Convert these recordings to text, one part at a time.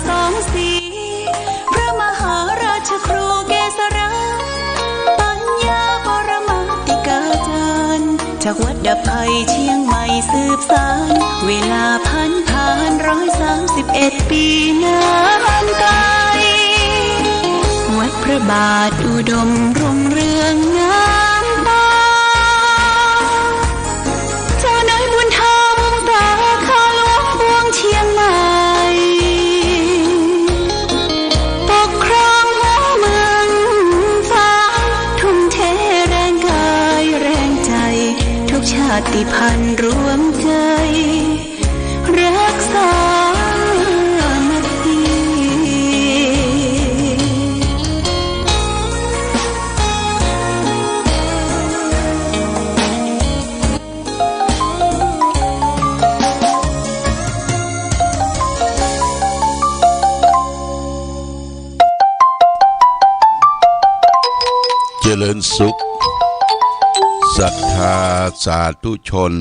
สองสีพระมหาราชครูเกษราปัญญาปรมาติกาจารย์จากวัดดับไผ่เชียงใหม่สืบสานเวลาผ่าน131 ปีนานไกลวัดพระบาทอุดมรุ่งเรืองงามตาเจ้านายบุญธรรมสาขาหลวงพวงเชียงใหม่ปกครองหัวเมืองฟ้าทุ่มเทแรงกายแรงใจทุกชาติพันธุ์รวมใจรักษาเจริญสุขศรัทธาสาธุชน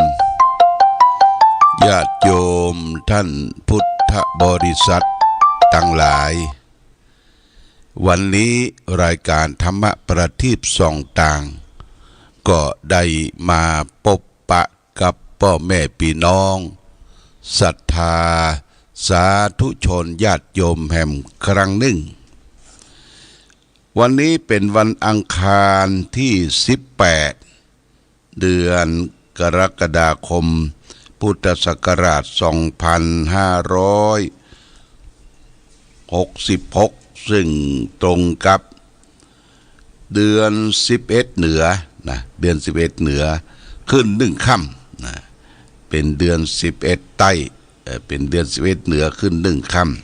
ญาติโยมท่านพุทธบริษัททั้งหลายวันนี้รายการธรรมประทีปส่องต่างก็ได้มาพบปะกับพ่อแม่พี่น้องศรัทธาสาธุชนญาติโยมแห่งครั้งหนึ่งวันนี้เป็นวันอังคารที่18เดือนกรกฎาคมพุทธศักราช2566ซึ่งตรงกับเดือน11เหนือนะเดือน11เหนือขึ้น1ค่ำนะเป็นเดือน11ใต้เป็นเดือน11เหนือขึ้น1ค่ำ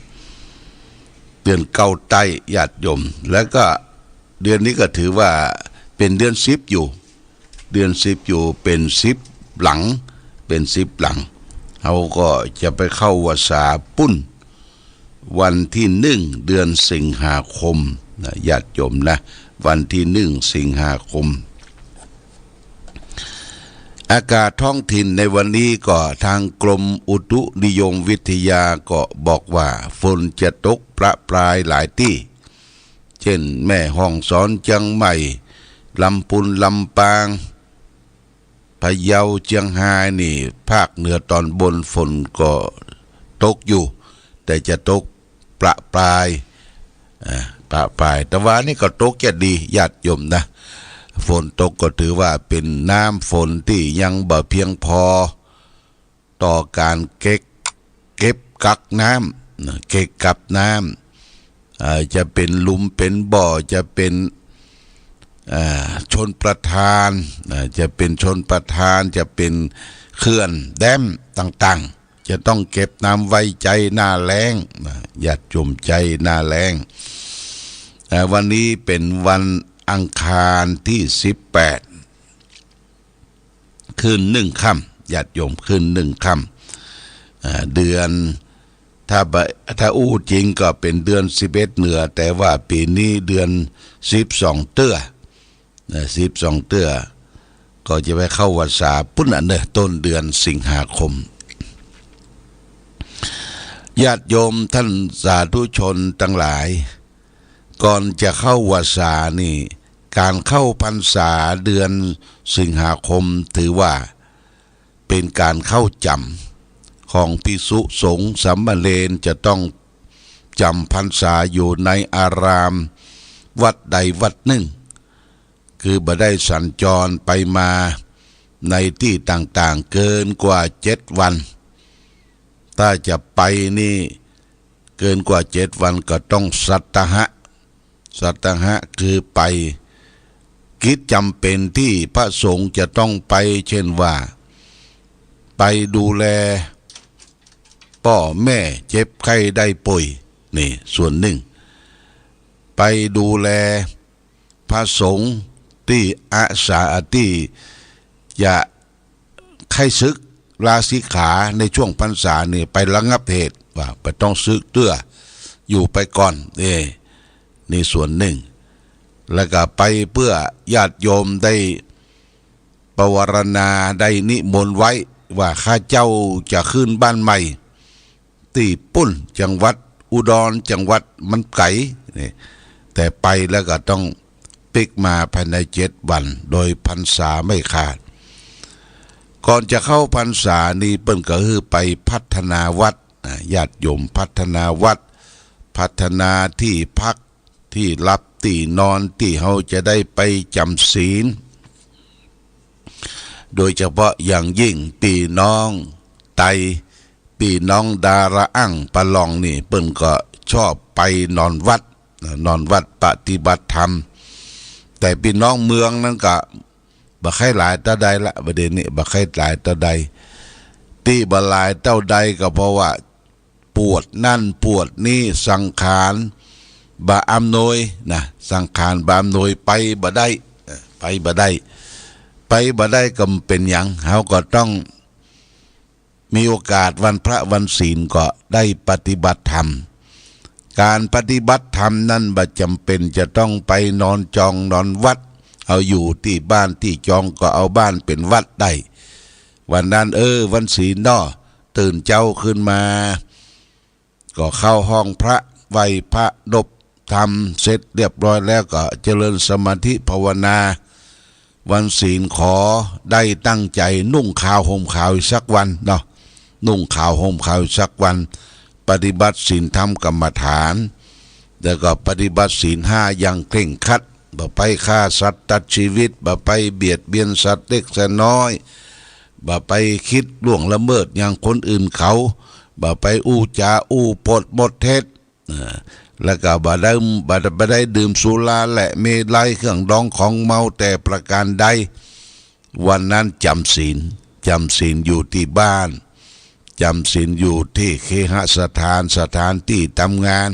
เดือนเก้าใต้ญาติโยมแล้วก็เดือนนี้ก็ถือว่าเป็นเดือน10อยู่เดือน10อยู่เป็น10หลังเป็น10หลังเราก็จะไปเข้าวัษาปุ้นวันที่1เดือนสิงหาคมนะญาติโยมนะวันที่1สิงหาคมอากาศท้องถิ่นในวันนี้ก็ทางกรมอุตุนิยมวิทยาก็บอกว่าฝนจะตกประปรายหลายที่เช่นแม่ฮ่องสอนเชียงใหม่ลำพูนลำปางพะเยาเชียงรายนี่ภาคเหนือตอนบนฝนก็ตกอยู่แต่จะตกประปรายแต่ว่านี่ก็ตกแค่ดีญาติโยมนะฝนตกก็ถือว่าเป็นน้ำฝนที่ยังบ่เพียงพอต่อการเก็บกักน้ำเก็บกับน้ำจะเป็นหลุมเป็นบ่อจะเป็นชนประทานจะเป็นชนประทานจะเป็นเขื่อนแดมต่างๆจะต้องเก็บน้ำไว้ใจหน้าแล้งอย่าจมใจหน้าแล้งวันนี้เป็นวันอังคารที่18คืน1ค่ำญาติโยมคืน1ค่ำเดือนถ้าอู้จริงก็เป็นเดือน11เหนือแต่ว่าปีนี้เดือน12เตื้อ12เตื้อก็จะไปเข้าวัษาปุ้นอันเนต้นเดือนสิงหาคมญาติโยมท่านสาธุชนทั้งหลายก่อนจะเข้าวัษานี่การเข้าพรรษาเดือนสิงหาคมถือว่าเป็นการเข้าจำของภิกษุสงฆ์สามเณรจะต้องจำพรรษาอยู่ในอารามวัดใดวัดหนึ่งคือบ่ได้สัญจรไปมาในที่ต่างๆเกินกว่า7วันถ้าจะไปนี่เกินกว่า7วันก็ต้องสัตตหะคือไปกิจจำเป็นที่พระสงฆ์จะต้องไปเช่นว่าไปดูแลพ่อแม่เจ็บไข้ได้ป่วยนี่ส่วนหนึ่งไปดูแลพระสงฆ์ที่อาสาที่จะไข้ศึกลาสิกขาในช่วงพรรษานี่ไประงับเหตุว่าไปต้องซึกเตื้ออยู่ไปก่อนนี่ส่วนหนึ่งแล้วก็ไปเพื่อญาติโยมได้ปวารณาได้นิมนต์ไว้ว่าข้าเจ้าจะขึ้นบ้านใหม่ที่ปุ้นจังหวัด อุดรจังหวัดมันไกลนี่แต่ไปแล้วก็ต้องปิกมาภายใน7 วันโดยพรรษาไม่ขาดก่อนจะเข้าพรรษานี่เปิ้นก็คือไปพัฒนาวัดญาติโยมพัฒนาวัดพัฒนาที่พักที่รับที่นอนที่เฮาจะได้ไปจำศีลโดยเฉพาะอย่างยิ่งพี่น้องไตพี่น้องดาราอั่งปะลองนี่เปิ้นก็ชอบไปนอนวัดปฏิบัติธรรมแต่พี่น้องเมืองนั้นก็บ่ค่อยหลายเท่าใดละประเด็นนี้บ่ค่อยหลายเท่าใดที่บ่หลายเท่าใดก็เพราะว่าปวดนั่นปวดนี่สังขารบ่อำนวยนะสังขารบ่อำนวยไปบ่ได้ก็เป็นหยังเฮาก็ต้องมีโอกาสวันพระวันศีลก็ได้ปฏิบัติธรรมการปฏิบัติธรรมนั้นบ่จำเป็นจะต้องไปนอนจองนอนวัดเอาอยู่ที่บ้านที่จองก็เอาบ้านเป็นวัดได้วันนั้นวันศีลเนาะตื่นเจ้าขึ้นมาก็เข้าห้องพระไหว้พระนบธรรมเสร็จเรียบร้อยแล้วก็เจริญสมาธิภาวนาวันศีลขอได้ตั้งใจนุ่งขาวห่มขาวสักวันเนาะนุ่งขาวห่มขาวสักวันปฏิบัติศีลธรรมกรรมฐานแล้วก็ปฏิบัติศีล5อย่างเคร่งครัดบ่ไปฆ่าสัตว์ตัดชีวิตบ่ไปเบียดเบียนสัตว์เล็กสัตว์น้อยบ่ไปคิดล่วงละเมิดอย่างคนอื่นเขาบ่ไปอู้จาอู้ปดหมดเท็จแล้วก็บ่ได้ดื่มสุราและเมลัยเครื่องดองของเมาแต่ประการใดวันนั้นจำศีลอยู่ที่บ้านจำศีลอยู่ที่เคหสถานที่ทำงาน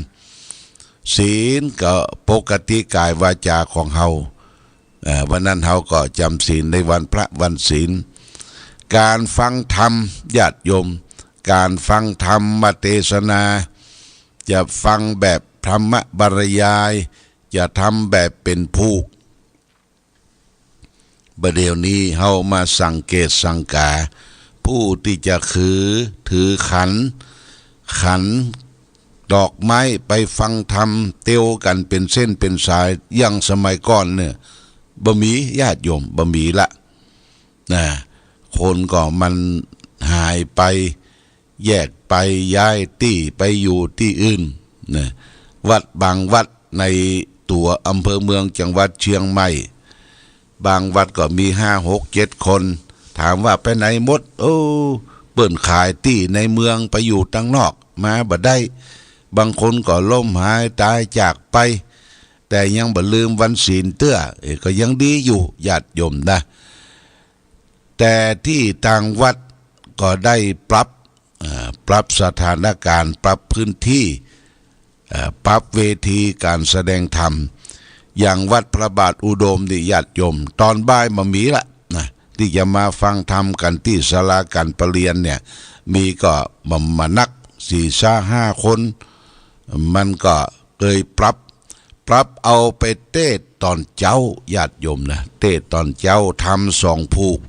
ศีลก็ปกติกายวาจาของเฮาวันนั้นเฮาก็จำศีลในวันพระวันศีลการฟังธรรมญาติโยมการฟังธรรมเทศนาจะฟังแบบธรรมบรรยายจะทำแบบเป็นผู้ประเดี๋ยวนี้เฮามาสังเกตสังกาผู้ที่จะถือขันดอกไม้ไปฟังธรรมเตียวกันเป็นเส้นเป็นสายอย่างสมัยก่อนเนี่ยบ่มีญาติโยมบ่มีละนะคนก็มันหายไปแยกไปย้ายที่ไปอยู่ที่อื่นนะวัดบางวัดในตัวอำเภอเมืองจังหวัดเชียงใหม่บางวัดก็มี5 6 7คนถามว่าไปไหนหมดเปิ้นขายที่ในเมืองไปอยู่ตั้งนอกมาบ่ได้บางคนก็ล้มหายตายจากไปแต่ยังบ่ลืมวันศีลเตื้อก็ยังดีอยู่ญาติโยมนะแต่ที่ต่างวัดก็ได้ปรับสถานการณ์ปรับพื้นที่ปรับเวทีการแสดงธรรมอย่างวัดพระบาทอุดมนี่ญาติโยมตอนบ่ายมามีละนะที่จะมาฟังธรรมกันที่ศาลาการประเรียนเนี่ยมีก็มานัก4-5 คนมันก็เลยปรับเอาไปเทศตอนเจ้าญาติโยมนะเทศตอนเจ้าทำ2 ผูก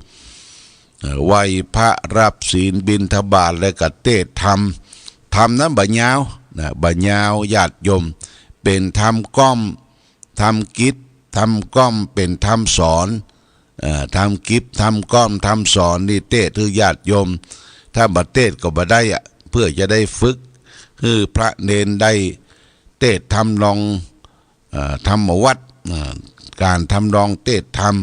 ไหว้พระรับศีลบิณฑบาตแล้วก็เทศทำนั้นบ่ยาวนะบ่ยาวญาติโยมเป็นทำก้อมทำกิจทำก้อมเป็นทำสอนทำกิจทำก้อมทำสอนนี่เทศคือญาติโยมถ้าบ่เทศก็บ่ได้เพื่อจะได้ฝึกคือพระเนนได้เทศทำลองธรรมวัดการทำลองเทศธรรม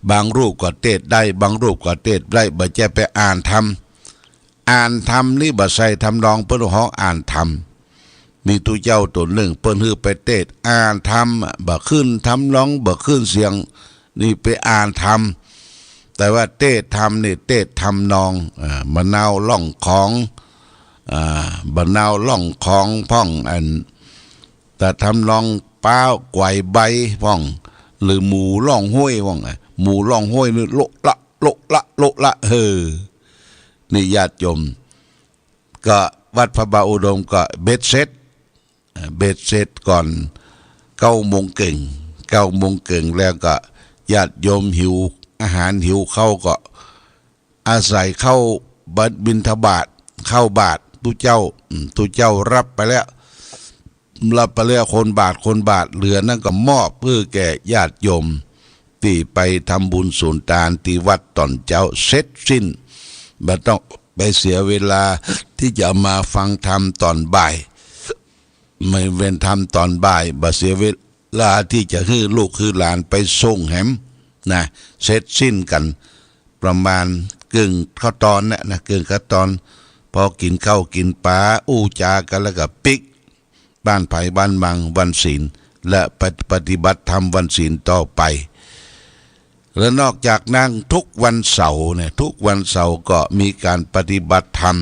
บางรูปก็เทศได้บางรูปก็เทศได้บ่จะไปอ่านธรรมนี่บ่ใส่ทำลองเพิ่นฮ้องอ่านธรรมมีตุเจ้าตนหนึ่งเปิ้นฮือไปเทศอ่านธรรมบ่ขึ้นทำลองบ่ขึ้นเสียงนี่ไปอ่านธรรมแต่ว่าเทศธรรมนี่เทศทำนองมะนาวล่องของบะนาวล่องของพ่องแต่ทำลองป้าวไกวใบพ่องหรือหมูล่องห้วยพ่องหมูล่องห้วยนี่โละนี่ญาติโยมก็วัดพระบาทอุดมก็เบ็ดเสร็จก่อน9 โมงเก่งแล้วก็ญาติโยมหิวอาหารหิวข้าวก็อาศัยเข้าบิณฑบาตเข้าบาตร ตุเจ้ารับไปแล้วคนบาทเหลือนั่นก็มอบเพื่อแก่ญาติโยมที่ไปทำบุญสุนทานที่วัดตอนเจ้าเสร็จสิ้นไม่ต้องไปเสียเวลาที่จะมาฟังธรรมตอนบ่ายไม่เว้นธรรมตอนบ่ายบ่เสียเวลาที่จะให้ลูกคือหลานไปส่งแหมนะเสร็จสิ้นกันประมาณกึ่งข้าวตอนนะกึ่งข้าวตอนพอกินข้าวกินปลาอู้จากันแล้วก็ปิกบ้านไผ่บ้านมังวันศีลและปฏิบัติธรรมวันศีลต่อไปและนอกจากนั้นทุกวันเสาร์เนี่ยทุกวันเสาร์ก็มีการปฏิบัติธรรม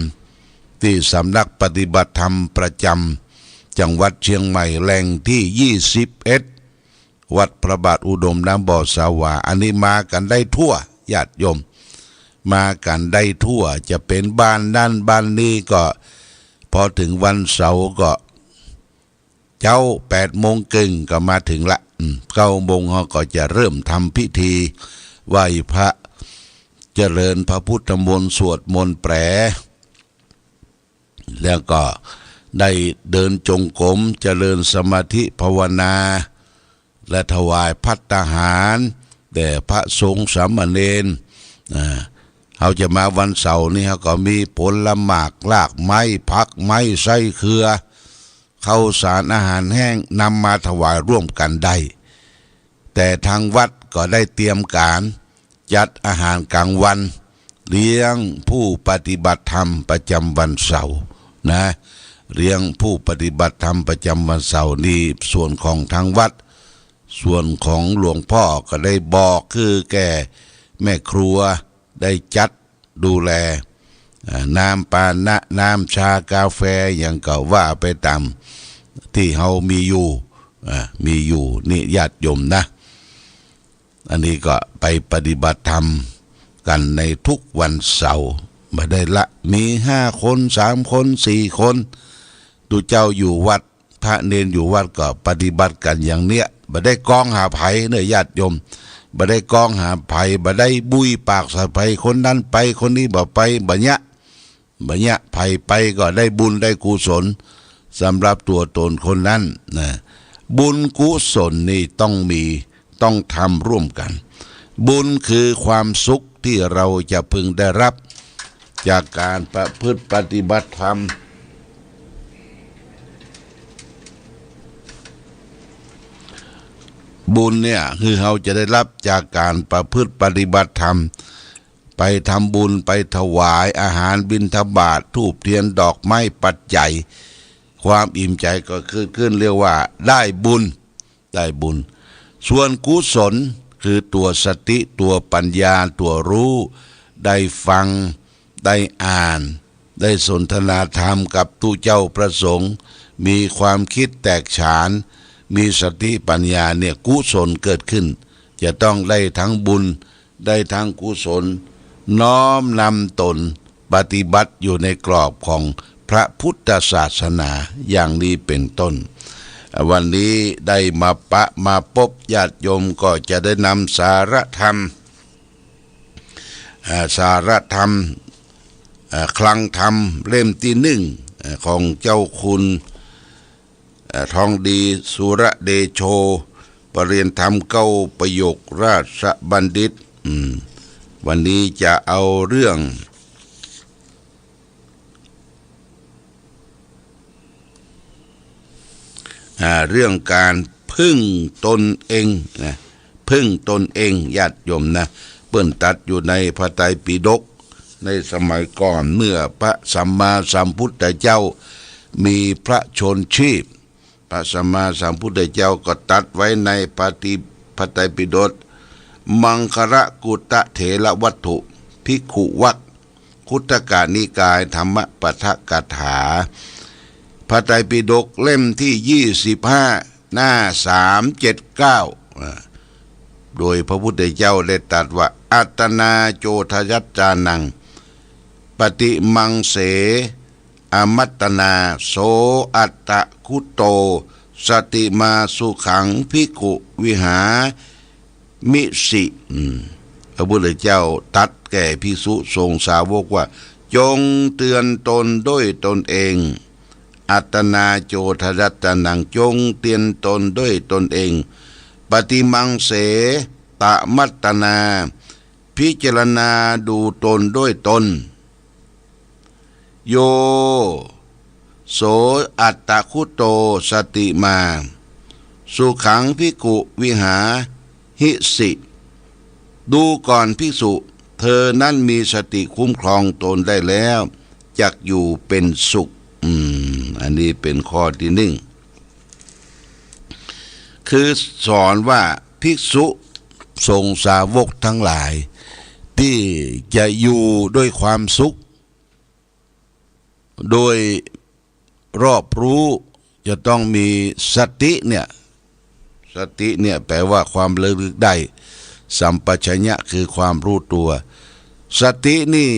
ที่สำนักปฏิบัติธรรมประจำจังหวัดเชียงใหม่แหล่งที่21วัดพระบาทอุดมน้ำบ่อสาวาอันนี้มากันได้ทั่วญาติโยมมากันได้ทั่วจะเป็นบ้านนั่นบ้านนี้ก็พอถึงวันเสาร์ก็เจ้า8 โมงครึ่งก็มาถึงละ9 โมงเขาก็จะเริ่มทำพิธีไหว้พระเจริญพระพุทธมนต์สวดมนต์แปรแล้วก็ได้เดินจงกรมเจริญสมาธิภาวนาและถวายภัตตาหารแด่พระสงฆ์สามเณรเขาจะมาวันเสาร์นี่เขาก็มีผลหมากลากไม้ผักไม้ไส้เครือข้าวสารอาหารแห้งนำมาถวายร่วมกันได้แต่ทางวัดก็ได้เตรียมการจัดอาหารกลางวันเลี้ยงผู้ปฏิบัติธรรมประจำวันเสาร์นะเลี้ยงผู้ปฏิบัติธรรมประจำวันเสาร์นี่ส่วนของทางวัดส่วนของหลวงพ่อก็ได้บอกคือแก่แม่ครัวได้จัดดูแลน้ำปานะน้ำชากาแฟอย่างก็ว่าไปตามที่เฮามีอยู่นี่ญาติโยมนะอันนี้ก็ไปปฏิบัติธรรมกันในทุกวันเสาร์มาได้ละมี5 คน3 คน4 คนดูเจ้าอยู่วัดพระเนนอยู่วัดก็ปฏิบัติกันอย่างเนี้ยบ่ได้กองหาไผเนี่ยญาติโยมบ่ได้กองหาไผบ่ได้บุยปากใส่ไผคนนั้นไปคนนี้บ่ไปบ่ยะไผไปก็ได้บุญได้กุศลสำหรับตัวตนคนนั้นนะบุญกุศลนี่ต้องทำร่วมกันบุญคือความสุขที่เราจะพึงได้รับจากการประพฤติปฏิบัติธรรมบุญเนี่ยคือเราจะได้รับจากการประพฤติปฏิบัติธรรมไปทำบุญไปถวายอาหารบิณฑบาตธูปเทียนดอกไม้ปัจจัยความอิ่มใจก็ขึ้นเรียกว่าได้บุญส่วนกุศลคือตัวสติตัวปัญญาตัวรู้ได้ฟังได้อ่านได้สนทนาธรรมกับตู้เจ้าประสงค์มีความคิดแตกฉานมีสติปัญญาเนี่ยกุศลเกิดขึ้นจะต้องได้ทั้งบุญได้ทั้งกุศลน้อมนำตนปฏิบัติอยู่ในกรอบของพระพุทธศาสนาอย่างนี้เป็นต้นวันนี้ได้มาพบญาติโยมก็จะได้นำสารธรรมคลังธรรมเล่มที่1ของเจ้าคุณทองดีสุรเดโชปรริญญาธรรม9 ประโยคราชบัณฑิตวันนี้จะเอาเรื่องการพึ่งตนเองนะพึ่งตนเองญาติโยมนะเปิ้นตัดอยู่ในพระไตรปิฎกในสมัยก่อนเมื่อพระสัมมาสัมพุทธเจ้ามีพระชนชีพพระสัมมาสัมพุทธเจ้าก็ตัดไว้ในพระไตรปิฎกมังคละกุตเถระวัตถุภิกขุวรรคคุตกนิกายธรรมปฐกถาพระไตรปิฎกเล่มที่25หน้า379โดยพระพุทธเจ้าได้ตรัสว่าอัตนาโจทยัจจานังปฏิมังเสอมัตตนาโสอัตตะคุโตสติมาสุขังภิกขุวิหามิสิพระพุทธเจ้าตัดแก่ภิกษุสงฆ์สาวกว่า จงเตือนตนด้วยตนเองอัตนาโจทรัตนังจงเตือนตนด้วยตนเองปฏิมังเสตมัตตนาพิจารณาดูตนด้วยตนโยโสอัตตคุโตสติมาสุขังภิกขุวิหาหิสิดูก่อนภิกษุเธอนั้นมีสติคุ้มครองตนได้แล้วจักอยู่เป็นสุขอันนี้เป็นข้อที่หนึ่งคือสอนว่าภิกษุทรงสาวกทั้งหลายที่จะอยู่ด้วยความสุขโดยรอบรู้จะต้องมีสติเนี่ยแปลว่าความระลึกได้สัมปชัญญะคือความรู้ตัวสตินี่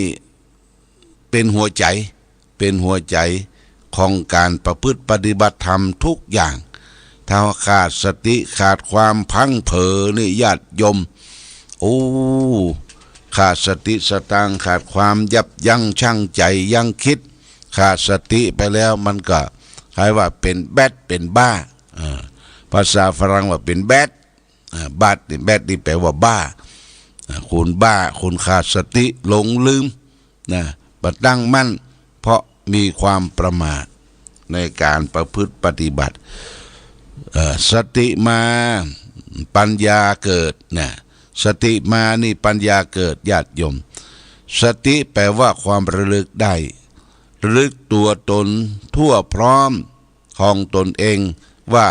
เป็นหัวใจของการประพฤติปฏิบัติธรรมทุกอย่างถ้าขาดสติขาดความพังเผลอนี่ญาติโยมขาดสติสตางขาดความยับยั้งชั่งใจยั้งคิดขาดสติไปแล้วมันก็คล้ายว่าเป็นแบดเป็นบ้าภาษาฝรั่งว่าเป็นแบดแบดนี่แปลว่าบ้าคุณบ้าคุณขาดสติหลงลืมบัดตั้งมั่นเพราะมีความประมาทในการประพฤติปฏิบัติสติมาปัญญาเกิดสติมานี่ปัญญาเกิดญาติโยมสติแปลว่าความระลึกได้ระลึกตัวตนทั่วพร้อมของตนเองว่า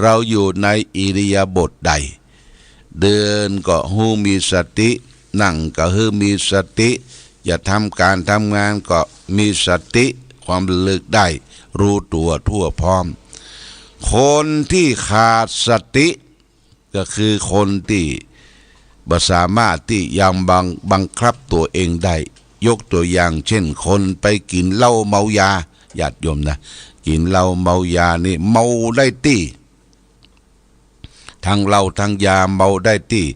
เราอยู่ในอิริยาบถใดเดินก็หูมีสตินั่งก็หูมีสติจะทำการทำงานก็มีสติความระลึกได้รู้ตัวทั่วพร้อมคนที่ขาดสติก็คือคนที่บ่สามารถที่ยังบังคับตัวเองได้ยกตัวอย่างเช่นคนไปกินเหล้าเมายาญาติโยมกินเหล้าเมายานี่เมาได้ตี้ทั้งเหล้าทั้งยาเมาได้ตี้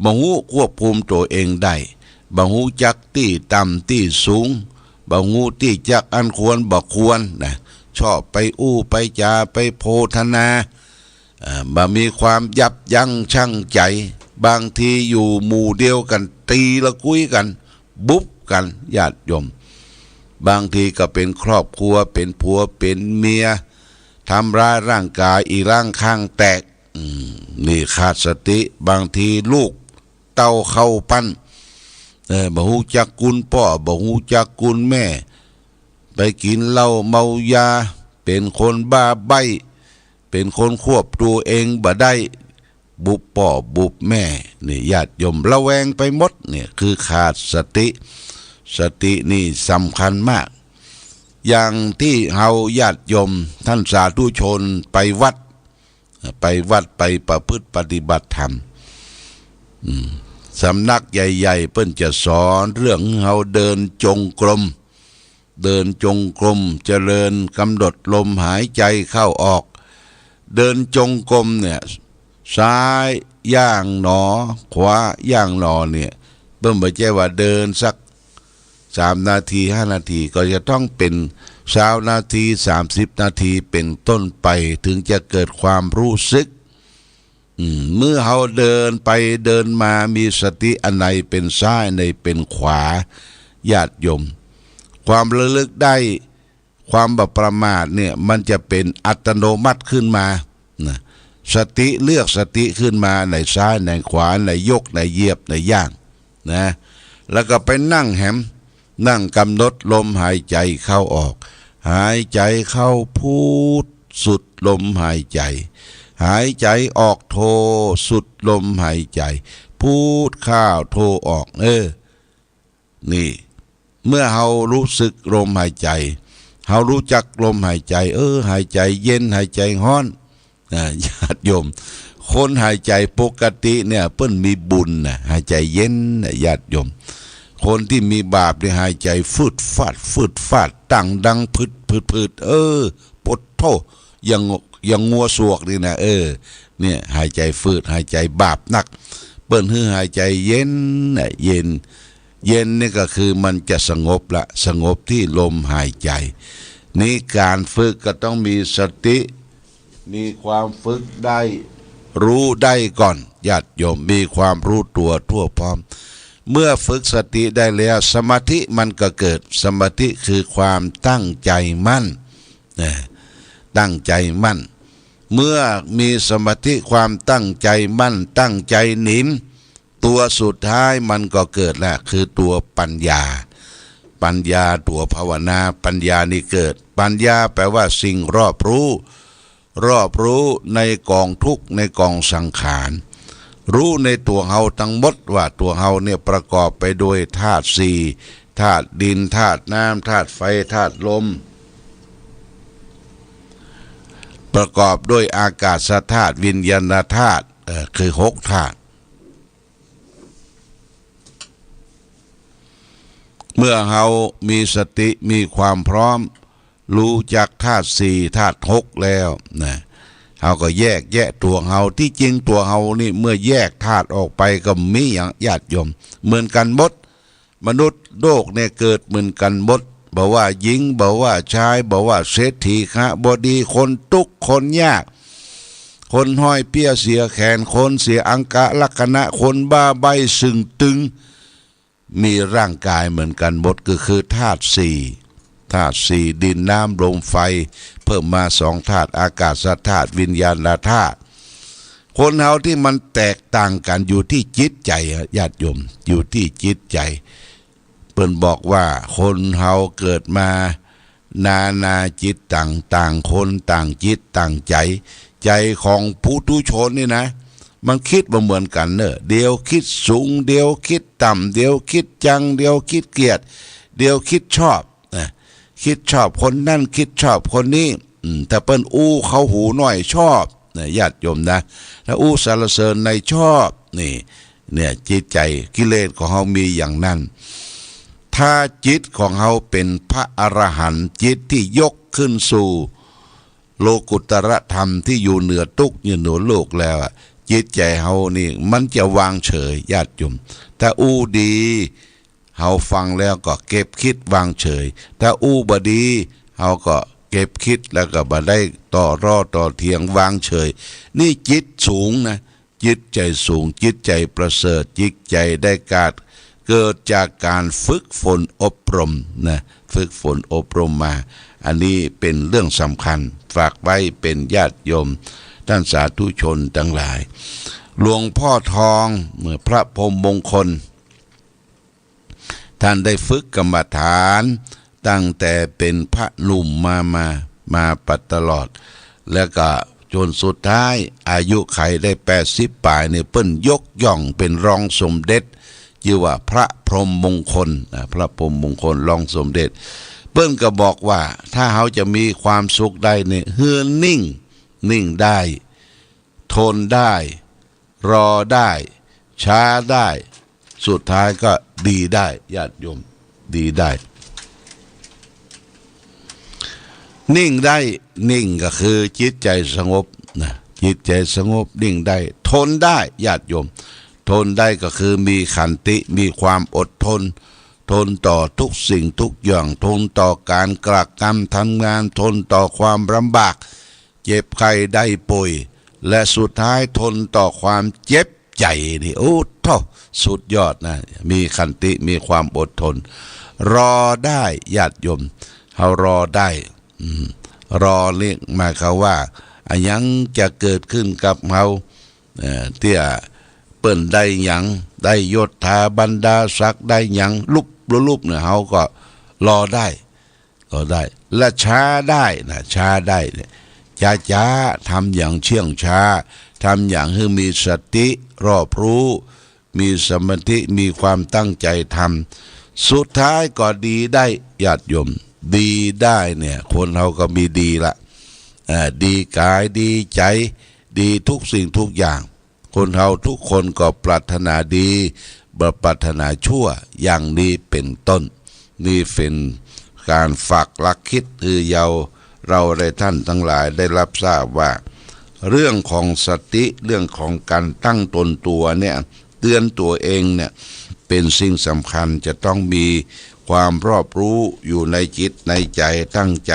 บ่ฮู้ควบคุมตัวเองได้บ่ฮู้จักตี้ต่ำตี้สูงบ่ฮู้ตี้จักอันควรบ่ควรชอบไปไปจาไปโพธนาบ่มีความยับยั้งชั่งใจบางทีอยู่หมู่เดียวกันตีละคุยกันบุบกันญาติโยมบางทีก็เป็นครอบครัวเป็นผัวเป็นเมียทำร้ายร่างกายอีร่างข้างแตกนี่ขาดสติบางทีลูกเต้าเข้าปั้นบ่ฮู้จักคุณพ่อบ่ฮู้จักคุณแม่ไปกินเหล้าเมายาเป็นคนบ้าใบ้เป็นคนควบตัวเองบ่ได้บุบพ่อบุบแม่นี่ญาติโยมระแวงไปหมดเนี่ยคือขาดสตินี่สำคัญมากอย่างที่เฮาญาติโยมท่านสาธุชนไปวัดไปประพฤติปฏิบัติธรรมสำนักใหญ่ๆเพิ่นจะสอนเรื่องเฮาเดินจงกรมเจริญกำหนดลมหายใจเข้าออกเดินจงกรมเนี่ยซ้ายย่างหนอขวาย่างหนอเนี่ยเพิ่นบ่ใช่ว่าเดินสัก3 นาที5 นาทีก็จะต้องเป็น20 นาที30 นาทีเป็นต้นไปถึงจะเกิดความรู้สึกเมื่อเราเดินไปเดินมามีสติอันไหนเป็นซ้ายอันไหนเป็นขวาญาติโยมความระลึกได้ความบ่ประมาทเนี่ยมันจะเป็นอัตโนมัติขึ้นมาสติเลือกสติขึ้นมาในซ้ายในขวาในยกในเหยียบในย่างแล้วก็ไปนั่งนั่งกำหนดลมหายใจเข้าออกหายใจเข้าพูดสุดลมหายใจหายใจออกโทสุดลมหายใจพูดเข้าโทออกนี่เมื่อเรารู้สึกลมหายใจเรารู้จักลมหายใจหายใจเย็นหายใจร้อนญาติโยมคนหายใจปกติเนี่ยเปิ้นมีบุญหายใจเย็นญาติโยมคนที่มีบาปเนี่ยหายใจฟืดฟาดตั้งดังพืดปดโทยังงัวสวกนี่นะเนี่ยหายใจฟืดหายใจบาปนักเปิ้นหายใจเย็น เย็นนี่ก็คือมันจะสงบละสงบที่ลมหายใจนี่การฝึกก็ต้องมีสติมีความฝึกได้รู้ได้ก่อนญาติโยมมีความรู้ตัวทั่วพร้อมเมื่อฝึกสติได้แล้วสมาธิมันก็เกิดสมาธิคือความตั้งใจมั่นตั้งใจมั่นเมื่อมีสมาธิความตั้งใจมั่นตั้งใจหนิมตัวสุดท้ายมันก็เกิดแหละคือตัวปัญญาปัญญาตัวภาวนาปัญญานี่เกิดปัญญาแปลว่าสิ่งรอบรู้ในกองทุกข์ในกองสังขารรู้ในตัวเฮาทั้งหมดว่าตัวเฮาเนี่ยประกอบไปด้วยธาตุสี่ธาตุดินธาตุน้ำธาตุไฟธาตุลมประกอบด้วยอากาศธาตุวิญญาณธาตุคือหกธาตุเมื่อเฮามีสติมีความพร้อมรู้จักธาตุสี่ธาตุหกแล้วนะเฮาก็แยกแยะตัวเฮาที่จริงตัวเฮานี่เมื่อแยกธาตุออกไปก็มีอย่างญาติโยมเหมือนกันหมดมนุษย์โลกเนี่ยเกิดเหมือนกันหมดบอกว่าหญิงบอกว่าชายบอกว่าเศรษฐีคะบดีคนทุกข์คนยากคนห้อยเปี้ยเสียแขนคนเสียอังกะลักษณะคนบ้าใบสึงตึงมีร่างกายเหมือนกันหมดก็คือธาตุสี่ดินน้ำลมไฟเพิ่มมาสองธาตุอากาศธาตุวิญญาณธาตุคนเฮาที่มันแตกต่างกันอยู่ที่จิตใจญาติโยมอยู่ที่จิตใจเพิ่นบอกว่าคนเฮาเกิดมานาจิตต่างคนต่างจิตต่างใจของผู้ทุชนนี่นะมันคิดบ่เหมือนกันเนอะเดี๋ยวคิดสูงเดี๋ยวคิดต่ำเดี๋ยวคิดจังเดี๋ยวคิดเกลียดเดี๋ยวคิดชอบคิดชอบคนนั่นคิดชอบคนนี้ถ้าเปิ้นอู้เขาหูหน่อยชอบญาติโยมนะถ้าอู้สรรเสริญในชอบนี่เนี่ยจิตใจกิเลสของเฮามีอย่างนั้นถ้าจิตของเฮาเป็นพระอรหันต์จิตที่ยกขึ้นสู่โลกุตรธรรมที่อยู่เหนือทุกข์อยู่เหนือโลกแล้วจิตใจเฮานี่มันจะวางเฉยญาติโยมถ้าอู้ดีเฮาฟังแล้วก็เก็บคิดวางเฉยถ้าอู้บดีเฮาก็เก็บคิดแล้วก็บ่ได้ต่อเถียงวางเฉยนี่จิตสูงนะจิตใจสูงจิตใจประเสริฐจิตใจได้เกิดจากการฝึกฝนอบรมนะฝึกฝนอบรมมาอันนี้เป็นเรื่องสำคัญฝากไว้เป็นญาติโยมท่านสาธุชนทั้งหลายหลวงพ่อทองพระพรหมมงคลท่านได้ฝึกกรรมฐานตั้งแต่เป็นพระหนุ่มมาปัตลอดแล้วก็จนสุดท้ายอายุไขได้80 ปลายเนี่ยเปิ้นยกย่องเป็นรองสมเด็จชื่อว่าพระพรหมมงคลพระพรหมมงคลรองสมเด็จเปิ้นก็บอกว่าถ้าเขาจะมีความสุขได้เนี่ยเฮือนิ่งได้ทนได้รอได้ช้าได้สุดท้ายก็ดีได้ญาติโยมดีได้นิ่งได้นิ่งก็คือจิตใจสงบนะจิตใจสงบนิ่งได้ทนได้ญาติโยมทนได้ก็คือมีขันติมีความอดทนต่อทุกสิ่งทุกอย่างทนต่อการกระทำทำงานทนต่อความลำบากเจ็บไข้ได้ป่วยและสุดท้ายทนต่อความเจ็บใจนี่โอ้เท่าสุดยอดนะมีขันติมีความอดทนรอได้ญาติโยมเฮารอได้รอนี่หมายความว่าอันยังจะเกิดขึ้นกับเฮาเที่ยเปิ้นได้หยังได้ยศถาบรรดาศักดิ์ได้หยังรูปเนี่ยเฮาก็รอได้และช้าได้นะช้าได้เนี่ยช้าทำอย่างเชื่องช้าทำอย่างให้มีสติรอบรู้มีสมาธิมีความตั้งใจทำสุดท้ายก็ดีได้ญาติโยมดีได้เนี่ยคนเราก็มีดีละดีกายดีใจดีทุกสิ่งทุกอย่างคนเราทุกคนก็ปรารถนาดีบ่ปรารถนาชั่วอย่างนี้เป็นต้นนี่เป็นการฝากหลักคิดคือเราได้ท่านทั้งหลายได้รับทราบว่าเรื่องของสติเรื่องของการตั้งตนตัวเนี่ยเตือนตัวเองเนี่ย เป็นสิ่งสำคัญจะต้องมีความรอบรู้อยู่ในจิตในใจตั้งใจ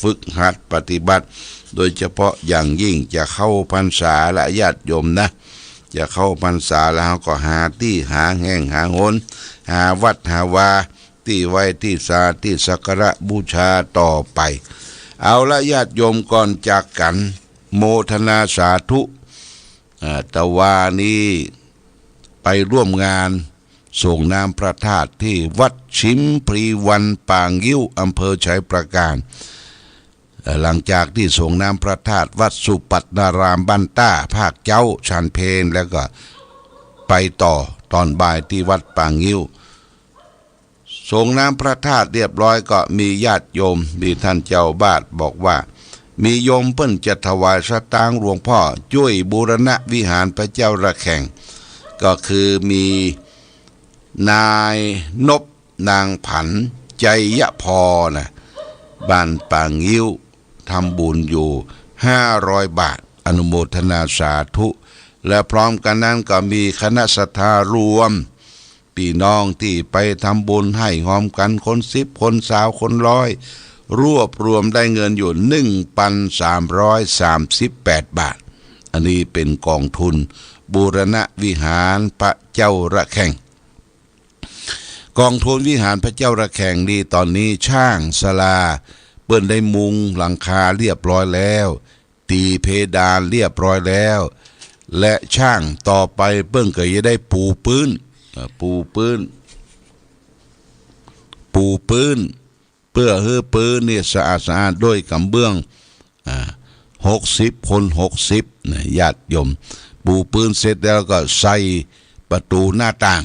ฝึกหัดปฏิบัติโดยเฉพาะอย่างยิ่งจะเข้าพรรษาและญาติโยมนะจะเข้าพรรษาแล้วก็หาที่หาแห่งหาหนหาวัดหาวาที่ไว้ที่สาที่สักการะบูชาต่อไปเอาละญาติโยมก่อนจากกันโมทนาสาธุตะวานี้ไปร่วมงานส่งน้ำพระธาตุที่วัดชิมพรีวันปางยิ้วอำเภอชัยประการหลังจากที่ส่งน้ำพระธาตุวัดสุปัตนารามบ้านต้าภาคเจ้าชันเพนแล้วก็ไปต่อตอนบ่ายที่วัดปางยิ้วส่งน้ำพระธาตุเรียบร้อยก็มีญาติโยมมีท่านเจ้าบาทบอกว่ามีโยมเพิ่นจะถวายสตางค์หลวงพ่อช่วยบูรณะวิหารพระเจ้าระแข่งก็คือมีนายนบนางผันใจยะพอนะบ้านปางยิ้วทำบุญอยู่500 บาทอนุโมทนาสาธุและพร้อมกันนั้นก็มีคณะศรัทธารวมพี่น้องที่ไปทำบุญให้หอมกันคน10คนสาวคน100รวบรวมได้เงินอยู่ 1,338 บาทอันนี้เป็นกองทุนบูรณะวิหารพระเจ้าระแข่งกองทุนวิหารพระเจ้าระแข่งนี่ตอนนี้ช่างศาลาเปิ้นได้มุงหลังคาเรียบร้อยแล้วตีเพดานเรียบร้อยแล้วและช่างต่อไปเปิ้นก็จะได้ปูพื้นเพื่อให้ปืนนี่สะอาดด้วยกำเบื้อง60 คน 60นะญาติโยมปูพื้นเสร็จแล้วก็ใส่ประตูหน้าต่าง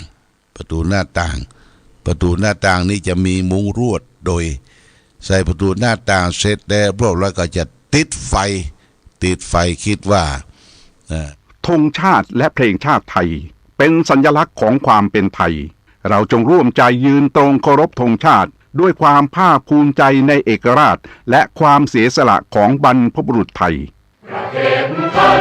นี่จะมีมุงรวดโดยใส่ประตูหน้าต่างเสร็จแล้วก็จะติดไฟคิดว่าธงชาติและเพลงชาติไทยเป็นสัญลักษณ์ของความเป็นไทยเราจงร่วมใจยืนตรงเคารพธงชาติด้วยความภาคภูมิใจในเอกราชและความเสียสละของบรรพบุรุษไทยประเทศไทย